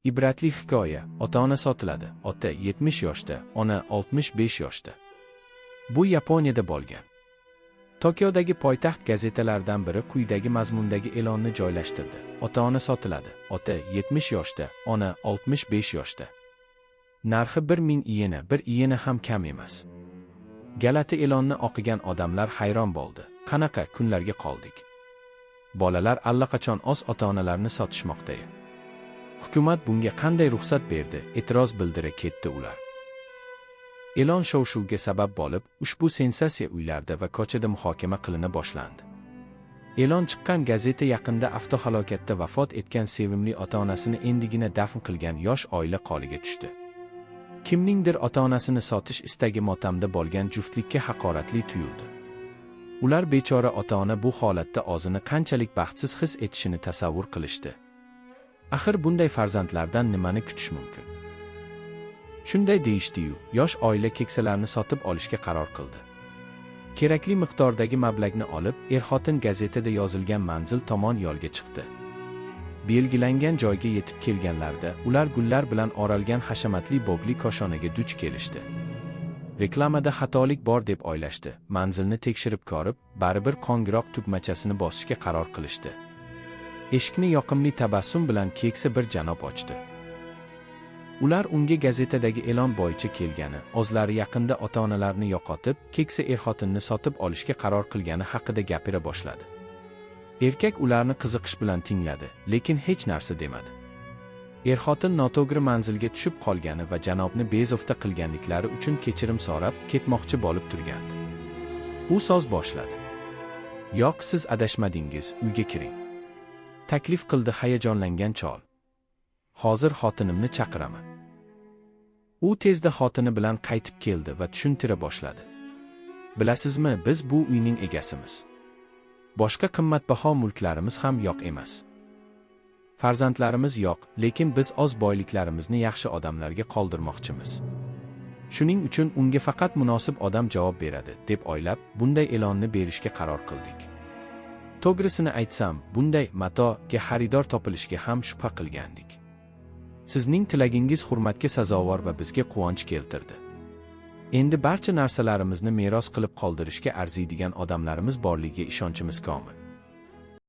Ibratli hikoya. Ota-ona sotiladi. Ota 70 yoshda, ona 65 yoshda. Bu Yaponiyada bo'lgan. Tokiodagi poytaxt gazetalaridan biri quyidagi mazmundagi e'lonni joylashtirdi. Ota-ona sotiladi. Ota 70 yoshda, ona 65 yoshda. Narxi 1000 iena, 1 iena ham kam emas. Galati e'lonni o'qigan odamlar hayron bo'ldi. Qanaqa kunlarga qoldik? Bolalar allaqachon o'z ota-onalarini sotishmoqda. Hukumat bunga qanday ruxsat berdi? E'tiroz bildira ketdi ular. E'lon shov-shuvga sabab bo'lib, ushbu sensatsiya uylarda va ko'chada muhokama qilina boshlandi. E'lon chiqqan gazeta yaqinda avtohalokatda vafot etgan sevimli ota-onasini endigina dafn qilgan yosh oila qoliga tushdi. Kimningdir ota-onasini sotish istagi motamda bo'lgan juftlikka haqoratli tuyuldi. Ular bechora ota-ona bu holatda o'zini qanchalik baxtsiz his etishini tasavvur qilishdi. Axir bunday farzandlardan nimani kutish mumkin? Shunday deyishdi-yu, yosh oila keksalarni sotib olishga qaror qildi. Kerakli miqdordagi mablag'ni olib, er-xotin gazetada yozilgan manzil tomon yo'lga chiqdi. Belgilangan joyga yetib kelganlarida ular gullar bilan o'ralgan hashamatli bog'li koshonaga duch kelishdi. Reklamada xatolik bor deb o'ylashdi. Manzilni tekshirib ko'rib, baribir qo'ng'iroq tugmachasini bosishga qaror qilishdi. Eshikni yoqimli tabassum bilan keksa bir janob ochdi. Ular unga gazetadagi e'lon bo'yicha kelgani, o'zlari yaqinda ota-onalarni yo'qotib, keksa er-xotinni sotib olishga qaror qilgani haqida gapira boshladi. Erkak ularni qiziqish bilan tingladi, lekin hech narsa demadi. Er-xotin noto'g'ri manzilga tushib qolgani va janobni bezovta qilganliklari uchun kechirim so'rab, ketmoqchi bo'lib turgandi. U so'z boshladi. "Yo'q, siz adashmadingiz, uyga kiring", taklif qildi hayajonlangan chol. "Hozir xotinimni chaqiraman." U tezda xotini bilan qaytib keldi va tushuntira boshladi. "Bilasizmi, biz bu uyning egasimiz. Boshqa qimmatbaho mulklarimiz ham yo'q emas. Farzandlarimiz yo'q, lekin biz o'z boyliklarimizni yaxshi odamlarga qoldirmoqchimiz. Shuning uchun unga faqat munosib odam javob beradi, deb o'ylab, bunday e'lonni berishga qaror qildik. To'g'risini aytsam, bunday matoga xaridor topilishiga ham shubha qilgandik. Sizning tilagingiz hurmatga sazovor va bizga quvonch keltirdi. Endi barcha narsalarimizni meros qilib qoldirishga arziydigan odamlarimiz borligiga ishonchimiz komil.